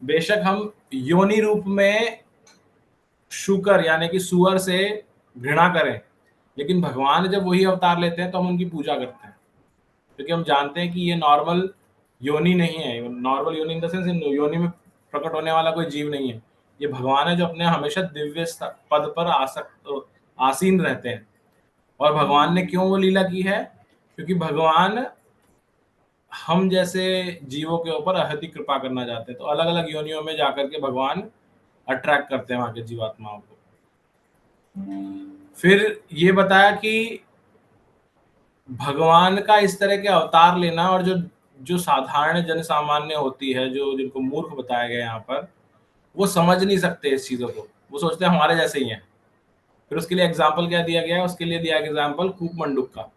[SPEAKER 2] बेशक हम योनि रूप में शुकर यानी कि सुअर से घृणा करें, लेकिन भगवान जब वही अवतार लेते हैं तो हम उनकी पूजा करते हैं, क्योंकि हम जानते हैं कि ये नॉर्मल योनि नहीं है। नॉर्मल योनि इन द सेंस योनि में प्रकट होने वाला कोई जीव नहीं है, ये भगवान है जो अपने हमेशा दिव्य पद पर आसीन रहते हैं। और भगवान ने क्यों वो लीला की है? क्योंकि भगवान हम जैसे जीवों के ऊपर अहति कृपा करना चाहते हैं, तो अलग अलग योनियों में जाकर के भगवान अट्रैक्ट करते हैं वहां के जीवात्माओं को। फिर ये बताया कि भगवान का इस तरह के अवतार लेना, और जो साधारण जन सामान्य होती है, जो जिनको मूर्ख बताया गया यहाँ पर, वो समझ नहीं सकते इस चीजों को, वो सोचते हैं हमारे जैसे ही हैं। फिर उसके लिए एग्जाम्पल क्या दिया गया है? उसके लिए दिया एग्जाम्पल कूप मंडूक का।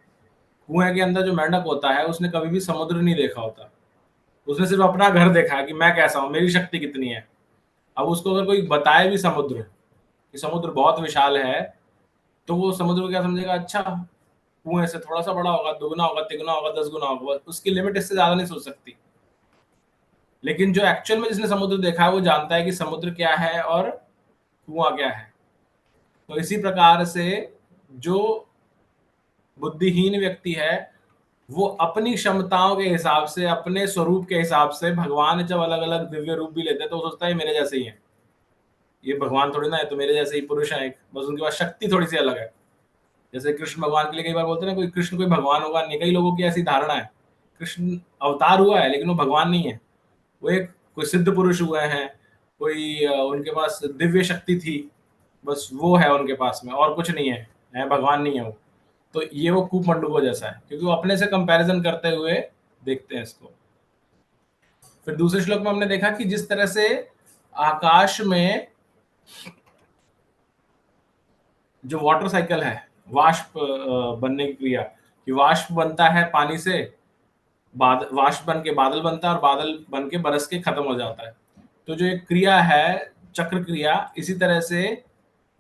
[SPEAKER 2] कुएं के अंदर जो मेंढक होता है उसने कभी भी समुद्र नहीं देखा होता, उसने सिर्फ अपना घर देखा है कि मैं कैसा हूं, मेरी शक्ति कितनी है। अब उसको अगर कोई बताए भी समुद्र कि समुद्र बहुत विशाल है, तो वो समुद्र को क्या समझेगा, अच्छा कुएं से थोड़ा सा बड़ा होगा, दुगना होगा, तिगुना होगा, 10 गुना होगा, उसकी लिमिट इससे ज्यादा नहीं सोच सकती। लेकिन जो एक्चुअल में जिसने समुद्र देखा है वो जानता है कि समुद्र क्या है और कुआं क्या है। तो इसी प्रकार से जो बुद्धिहीन व्यक्ति है वो अपनी क्षमताओं के हिसाब से, अपने स्वरूप के हिसाब से, भगवान जब अलग अलग दिव्य रूप भी लेते हैं तो वो सोचता है मेरे जैसे ही है, ये भगवान थोड़ी ना है, तो मेरे जैसे ही पुरुष है एक, बस उनके पास शक्ति थोड़ी सी अलग है। जैसे कृष्ण भगवान के लिए कई बार बोलते हैं ना, कोई कृष्ण कोई भगवान होगा नहीं, कई लोगों की ऐसी धारणा है कृष्ण अवतार हुआ है लेकिन वो भगवान नहीं है, वो एक कोई सिद्ध पुरुष हुए हैं, कोई उनके पास दिव्य शक्ति थी, बस वो है उनके पास में, और कुछ नहीं है भगवान नहीं है वो। तो ये वो कूप मंडूकों जैसा है, क्योंकि वो अपने से कंपैरिजन करते हुए देखते हैं इसको। फिर दूसरे श्लोक में हमने देखा कि जिस तरह से आकाश में जो वाटर साइकिल है, वाष्प बनने की क्रिया, कि वाष्प बनता है पानी से, वाष्प बन के बादल बनता है और बादल बन के बरस के खत्म हो जाता है। तो जो एक क्रिया है चक्र क्रिया, इसी तरह से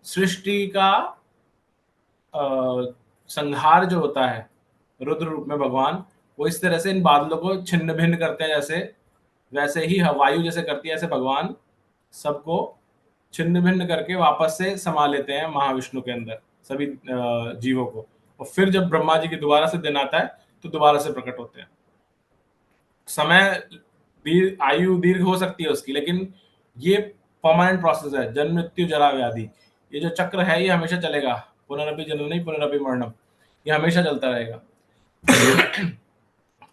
[SPEAKER 2] सृष्टि का संहार जो होता है रुद्र रूप में भगवान, वो इस तरह से इन बादलों को छिन्न भिन्न करते हैं, जैसे वैसे ही वायु जैसे करती है, ऐसे भगवान सबको छिन्न भिन्न करके वापस से समा लेते हैं महाविष्णु के अंदर सभी जीवों को। और फिर जब ब्रह्मा जी की दोबारा से दिन आता है तो दोबारा से प्रकट होते हैं। समय आयु दीर्घ हो सकती है उसकी, लेकिन ये परमानेंट प्रोसेस है, जन्म मृत्यु जरा व्याधि, ये जो चक्र है ये हमेशा चलेगा, पुनरपि जननी पुनरपि मरणम, ये हमेशा चलता रहेगा।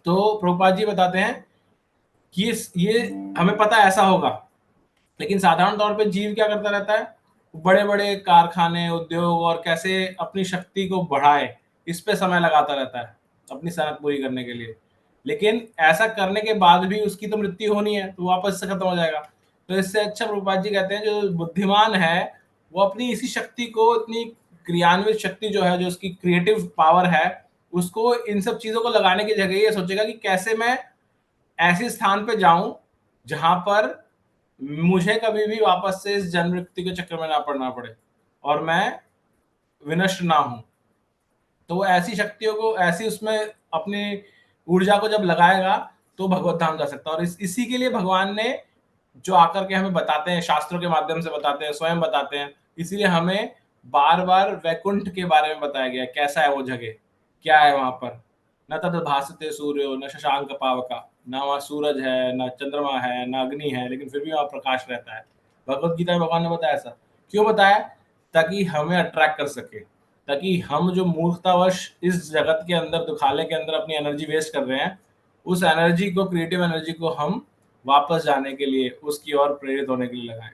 [SPEAKER 2] तो प्रभुपाद जी बताते हैं कि ये हमें पता है ऐसा होगा, लेकिन साधारण तौर पे जीव क्या करता रहता है, बड़े बड़े कारखाने, उद्योग और कैसे अपनी शक्ति को बढ़ाए, इस पे समय लगाता रहता है अपनी सनत पूरी करने के लिए। लेकिन ऐसा करने के बाद भी उसकी तो मृत्यु होनी है, तो वापस से खत्म हो जाएगा। तो इससे अच्छा प्रभुपाद जी कहते हैं जो बुद्धिमान है वो अपनी इसी शक्ति को, इतनी क्रियान्वित शक्ति जो है, जो उसकी क्रिएटिव पावर है, उसको इन सब चीजों को लगाने की जगह ये सोचेगा कि कैसे मैं ऐसे स्थान पे जाऊं जहां पर मुझे कभी भी वापस से इस जन्म मृत्यु के चक्कर में ना पड़ना पड़े और मैं विनष्ट ना हूं। तो वो ऐसी शक्तियों को, ऐसी उसमें अपनी ऊर्जा को जब लगाएगा तो भगवत धाम जा सकता है। और इसी के लिए भगवान ने जो आकर के हमें बताते हैं, शास्त्रों के माध्यम से बताते हैं, स्वयं बताते हैं, इसीलिए हमें बार बार वैकुंठ के बारे में बताया गया, कैसा है वो जगह, क्या है वहां पर। न तद भासते सूर्यो न शशांक पावका, ना वहाँ सूरज है, ना चंद्रमा है, ना अग्नि है, लेकिन फिर भी वहां प्रकाश रहता है। भगवत गीता में भगवान ने बताया ऐसा क्यों बताया, ताकि हमें अट्रैक्ट कर सके, ताकि हम जो मूर्खतावश इस जगत के अंदर, दुखाले के अंदर अपनी एनर्जी वेस्ट कर रहे हैं, उस एनर्जी को, क्रिएटिव एनर्जी को हम वापस जाने के लिए, उसकी ओर प्रेरित होने के लिए लगाएं।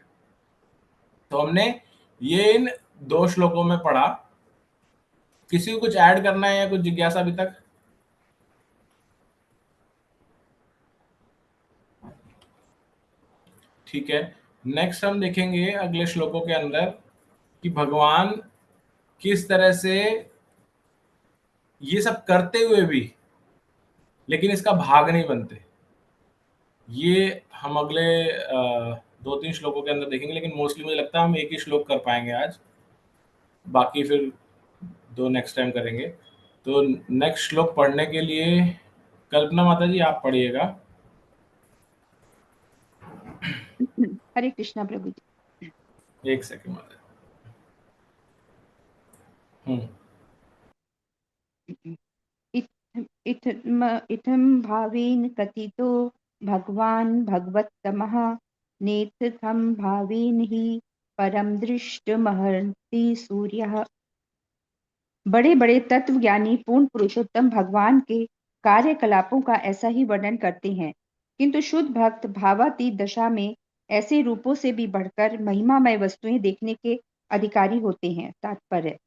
[SPEAKER 2] तो हमने ये इन 2 श्लोकों में पढ़ा। किसी को कुछ ऐड करना है या कुछ जिज्ञासा अभी तक? ठीक है, नेक्स्ट हम देखेंगे अगले श्लोकों के अंदर कि भगवान किस तरह से ये सब करते हुए भी लेकिन इसका भाग नहीं बनते। ये हम अगले 2-3 श्लोकों के अंदर देखेंगे, लेकिन मोस्टली मुझे लगता है हम एक ही श्लोक कर पाएंगे आज, बाकी फिर 2 नेक्स्ट टाइम करेंगे। तो नेक्स्ट श्लोक पढ़ने के लिए कल्पना माता जी आप पढ़िएगा।
[SPEAKER 3] हरे कृष्णा प्रभु जी।
[SPEAKER 2] 1 सेकंड माता।
[SPEAKER 3] इत्थं भावेन कथितो भगवान भगवत्तमः नेत्थं भावेन ही परम दृष्टमहर्षि सूर्यः। बड़े बड़े तत्वज्ञानी पूर्ण पुरुषोत्तम भगवान के कार्यकलापों का ऐसा ही वर्णन करते हैं, किंतु शुद्ध भक्त भावातीत दशा में ऐसे रूपों से भी बढ़कर महिमामय वस्तुएं देखने के अधिकारी होते हैं। तात्पर्य: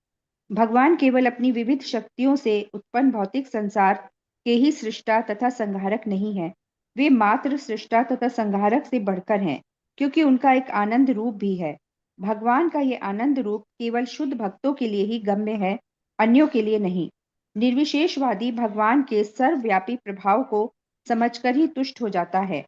[SPEAKER 3] भगवान केवल अपनी विविध शक्तियों से उत्पन्न भौतिक संसार के ही सृष्टा तथा संहारक नहीं है, वे मात्र सृष्टा तथा संहारक से बढ़कर हैं, क्योंकि उनका एक आनंद रूप भी है। भगवान का ये आनंद रूप केवल शुद्ध भक्तों के लिए ही गम्य है, अन्यों के लिए नहीं।
[SPEAKER 8] निर्विशेषवादी भगवान के सर्वव्यापी प्रभाव को समझकर ही तुष्ट हो जाता है।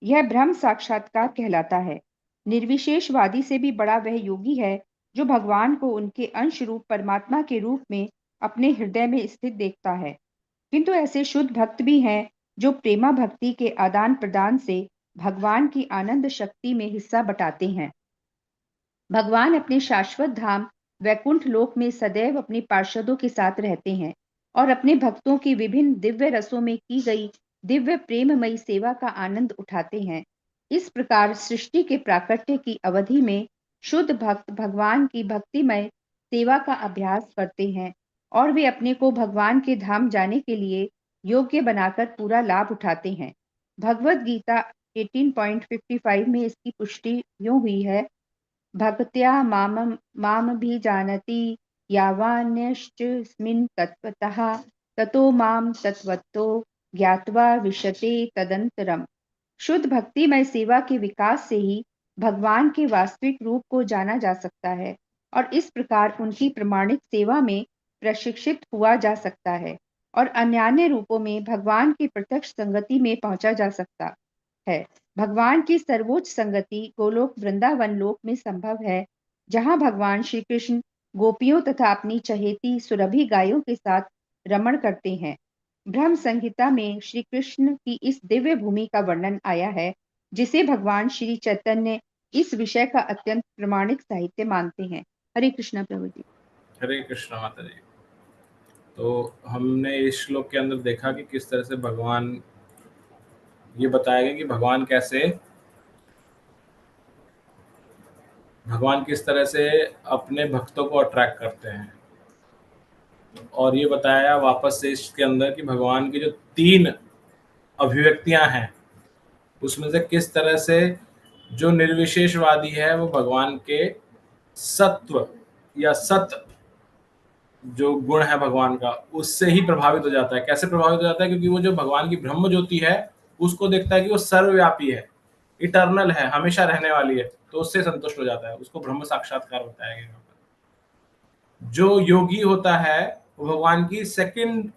[SPEAKER 8] यह ब्रह्म साक्षात्कार कहलाता है। निर्विशेषवादी से भी बड़ा वह योगी है जो भगवान को उनके अंश रूप परमात्मा के रूप में अपने हृदय में स्थित देखता है। किंतु ऐसे शुद्ध भक्त भी हैं जो प्रेमा भक्ति के आदान प्रदान से भगवान की आनंद शक्ति में हिस्सा बटाते हैं। भगवान अपने शाश्वत धाम वैकुंठ लोक में सदैव अपने पार्षदों के साथ रहते हैं और अपने भक्तों की विभिन्न दिव्य रसों में की गई दिव्य प्रेममयी सेवा का आनंद उठाते हैं। इस प्रकार सृष्टि के प्राकट्य की अवधि में शुद्ध भक्त भगवान की भक्तिमय सेवा का अभ्यास करते हैं और वे अपने को भगवान के धाम जाने के लिए योग्य बनाकर पूरा लाभ उठाते हैं। भगवद गीता 18.55 में इसकी पुष्टि यूं हुई है, भक्त्या माम भी जानति यावान्यश्चस्मिन् तत्त्वतः ततो माम तत्वतो ज्ञात्वा विशते तदंतरम। शुद्ध भक्तिमय सेवा के विकास से ही भगवान के वास्तविक रूप को जाना जा सकता है और इस प्रकार उनकी प्रमाणिक सेवा में प्रशिक्षित हुआ जा सकता है और अन्यान्य रूपों में भगवान की प्रत्यक्ष संगति में पहुंचा जा सकता है। भगवान की सर्वोच्च संगति गोलोक वृंदावन लोक में संभव है, जहां भगवान श्री कृष्ण गोपियों तथा अपनी चहेती सुरभि गायों के साथ रमण करते हैं। ब्रह्म संहिता में श्री कृष्ण की इस दिव्य भूमि का वर्णन आया है, जिसे भगवान श्री चैतन्य इस विषय का अत्यंत प्रमाणिक साहित्य मानते हैं। हरे कृष्णा प्रभु जी।
[SPEAKER 2] हरे कृष्णा माता जी। तो हमने इस श्लोक के अंदर देखा कि किस तरह से भगवान, ये बताया गया कि भगवान किस तरह से अपने भक्तों को अट्रैक्ट करते हैं, और ये बताया वापस से इसके अंदर कि भगवान की जो 3 अभिव्यक्तियां हैं उसमें से किस तरह से जो निर्विशेषवादी है वो भगवान के सत्व या सत जो गुण है भगवान का उससे ही प्रभावित हो जाता है। कैसे प्रभावित हो जाता है? क्योंकि वो जो भगवान की ब्रह्म ज्योति है उसको देखता है कि वो सर्वव्यापी है, इटर्नल है, हमेशा रहने वाली है, तो उससे संतुष्ट हो जाता है। उसको ब्रह्म साक्षात्कार बताया गया। जो योगी होता है वो भगवान की सेकंड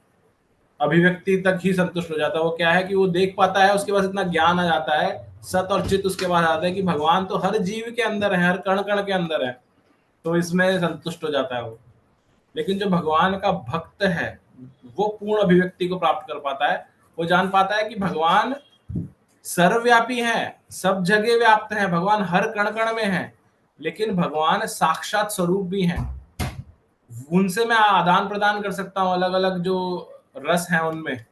[SPEAKER 2] अभिव्यक्ति तक ही संतुष्ट हो जाता है। वो क्या है कि वो देख पाता है, उसके पास इतना ज्ञान आ जाता है, सत और चित उसके पास आता है कि भगवान तो हर जीव के अंदर है, हर कण कण के अंदर है, तो इसमें संतुष्ट हो जाता है वो। लेकिन जो भगवान का भक्त है वो पूर्ण अभिव्यक्ति को प्राप्त कर पाता है। वो जान पाता है कि भगवान सर्वव्यापी है, सब जगह व्याप्त है, भगवान हर कण कण में है, लेकिन भगवान साक्षात स्वरूप भी हैं। उनसे मैं आदान प्रदान कर सकता हूँ, अलग अलग जो रस हैं उनमें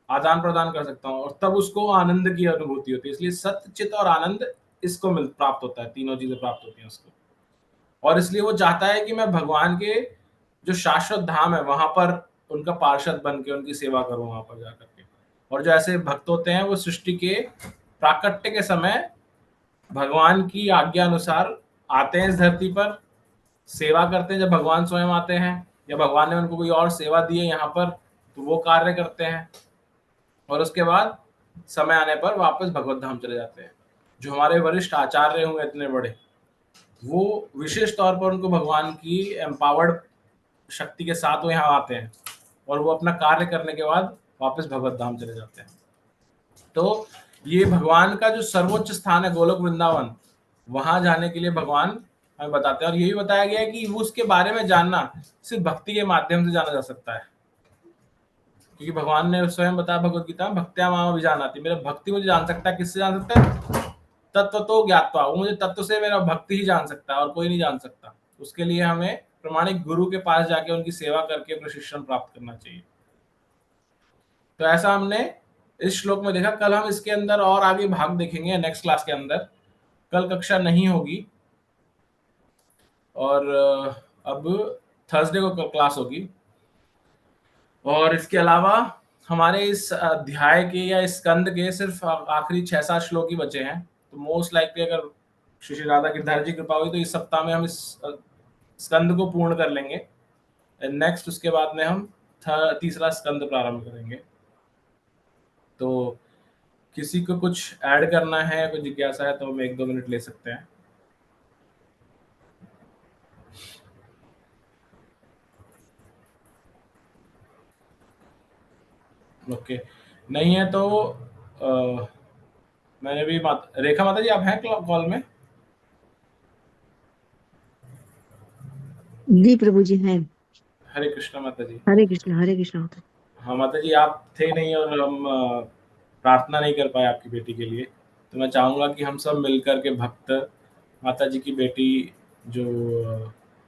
[SPEAKER 2] आदान प्रदान कर सकता हूँ, और तब उसको आनंद की अनुभूति होती है। इसलिए सत्य, चित और आनंद इसको प्राप्त होता है, तीनों चीजें प्राप्त होती हैं उसको। और इसलिए वो चाहता है कि मैं भगवान के जो शाश्वत धाम है वहां पर उनका पार्षद बन के उनकी सेवा करूं वहां पर जाकर के। और जो ऐसे भक्त होते हैं वो सृष्टि के प्राकट्य के समय भगवान की आज्ञा अनुसार आते हैं इस धरती पर, सेवा करते हैं। जब भगवान स्वयं आते हैं या भगवान ने उनको कोई और सेवा दी है यहाँ पर, तो वो कार्य करते हैं और उसके बाद समय आने पर वापस भगवत धाम चले जाते हैं। जो हमारे वरिष्ठ आचार्य होंगे इतने बड़े, वो विशेष तौर पर उनको भगवान की एम्पावर्ड शक्ति के साथ वो यहाँ आते हैं और वो अपना कार्य करने के बाद वापस भगवत धाम चले जाते हैं। तो ये भगवान का जो सर्वोच्च स्थान है गोलोक वृंदावन, वहां जाने के लिए भगवान हमें बताते हैं। और यही बताया गया है कि उसके बारे में जानना सिर्फ भक्ति के माध्यम से जाना जा सकता है, क्योंकि भगवान ने स्वयं बताया भगवत गीता में, भक्त्या माम अभिजानाति, मेरा भक्ति मुझे जान सकता है। किससे जान सकता है? तत्व तो ज्ञात्वा, वो मुझे तत्व से मेरा भक्ति ही जान सकता है और कोई नहीं जान सकता। उसके लिए हमें प्रमाणिक गुरु के पास जाके उनकी सेवा करके प्रशिक्षण प्राप्त करना चाहिए। तो ऐसा हमने इस श्लोक में देखा। कल हम इसके अंदर और आगे भाग देखेंगे नेक्स्ट क्लास के अंदर। कल कक्षा नहीं होगी और अब थर्सडे को क्लास होगी। और इसके अलावा हमारे इस अध्याय के या इस स्कंद के सिर्फ आखिरी 6-7 श्लोक ही बचे हैं। तो मोस्ट लाइकली अगर श्री राधा गिरधारी जी कृपा हुई तो इस सप्ताह में हम इस स्कंद को पूर्ण कर लेंगे। नेक्स्ट उसके बाद में हम तीसरा स्कंद प्रारंभ करेंगे। तो किसी को कुछ ऐड करना है, कोई जिज्ञासा है, तो हम 1-2 मिनट ले सकते हैं। ओके, नहीं है तो मैंने भी रेखा माता जी, आप हैं कॉल में?
[SPEAKER 9] जी प्रभु जी हैं।
[SPEAKER 2] हरे कृष्णा माता जी।
[SPEAKER 9] हरे कृष्णा, हरे कृष्णा।
[SPEAKER 2] हाँ माता जी, आप थे नहीं और हम प्रार्थना नहीं कर पाए आपकी बेटी के लिए, तो मैं चाहूँगा कि हम सब मिलकर के भक्त माता जी की बेटी जो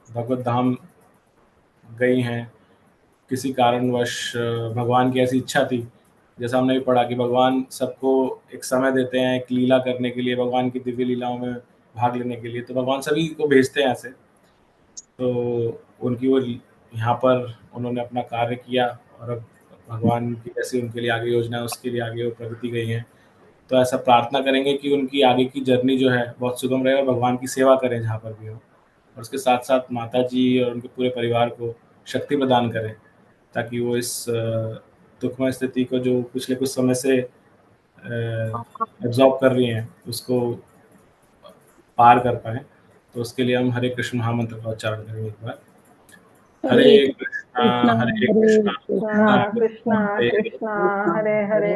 [SPEAKER 2] भगवत धाम गई हैं, किसी कारणवश भगवान की ऐसी इच्छा थी, जैसा हमने भी पढ़ा कि भगवान सबको एक समय देते हैं एक लीला करने के लिए, भगवान की दिव्य लीलाओं में भाग लेने के लिए, तो भगवान सभी को भेजते हैं ऐसे। तो उनकी वो यहाँ पर उन्होंने अपना कार्य किया और अब भगवान की जैसी उनके लिए आगे योजना है उसके लिए आगे वो प्रगति गई हैं। तो ऐसा प्रार्थना करेंगे कि उनकी आगे की जर्नी जो है बहुत सुगम रहे और भगवान की सेवा करें जहाँ पर भी हो, और उसके साथ साथ माता जी और उनके पूरे परिवार को शक्ति प्रदान करें ताकि वो इस दुखमय स्थिति को जो पिछले कुछ समय से एब्जॉर्ब कर रही हैं उसको पार कर पाए। तो उसके लिए हम हरे कृष्ण महामंत्र का उच्चारण करेंगे एक बार। हरे कृष्णा हरे कृष्णा
[SPEAKER 6] कृष्णा कृष्णा हरे हरे,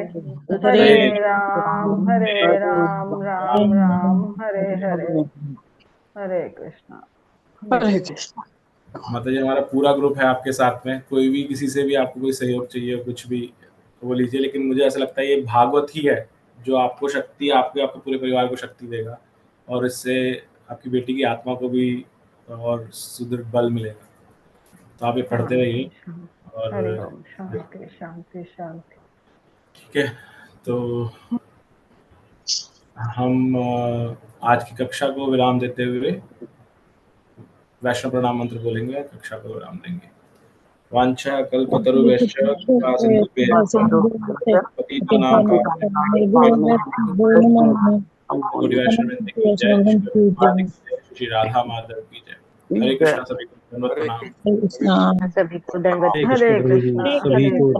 [SPEAKER 2] हरे
[SPEAKER 6] हरे राम राम राम हरे हरे, हरे कृष्णा।
[SPEAKER 9] हरे कृष्णा।
[SPEAKER 2] माता जी, हमारा पूरा ग्रुप है आपके साथ में, कोई भी किसी से भी आपको कोई सहयोग चाहिए कुछ भी तो वो लीजिए, लेकिन मुझे ऐसा लगता है ये भागवत ही है जो आपको शक्ति, आपके पूरे परिवार को शक्ति देगा और इससे आपकी बेटी की आत्मा को भी और सुदृढ़ बल मिलेगा। तो आप ये पढ़ते रहिए और
[SPEAKER 6] हरि ओम, शांति शांति शांति।
[SPEAKER 2] ठीक है, तो हम आज की कक्षा को विराम देते हुए वैष्णव प्रणाम मंत्र बोलेंगे और कक्षा को विराम देंगे। वांछा कल्पतरुभ्यश्च कृपा सिन्धुभ्यः पतितानां गौरी वैष्णव की जय, श्री राधा माधव की जय। हरे कृष्णा, सभी को दंडवत प्रणाम।
[SPEAKER 9] सभी को दंडवत।
[SPEAKER 6] हरे कृष्णा,
[SPEAKER 1] सभी को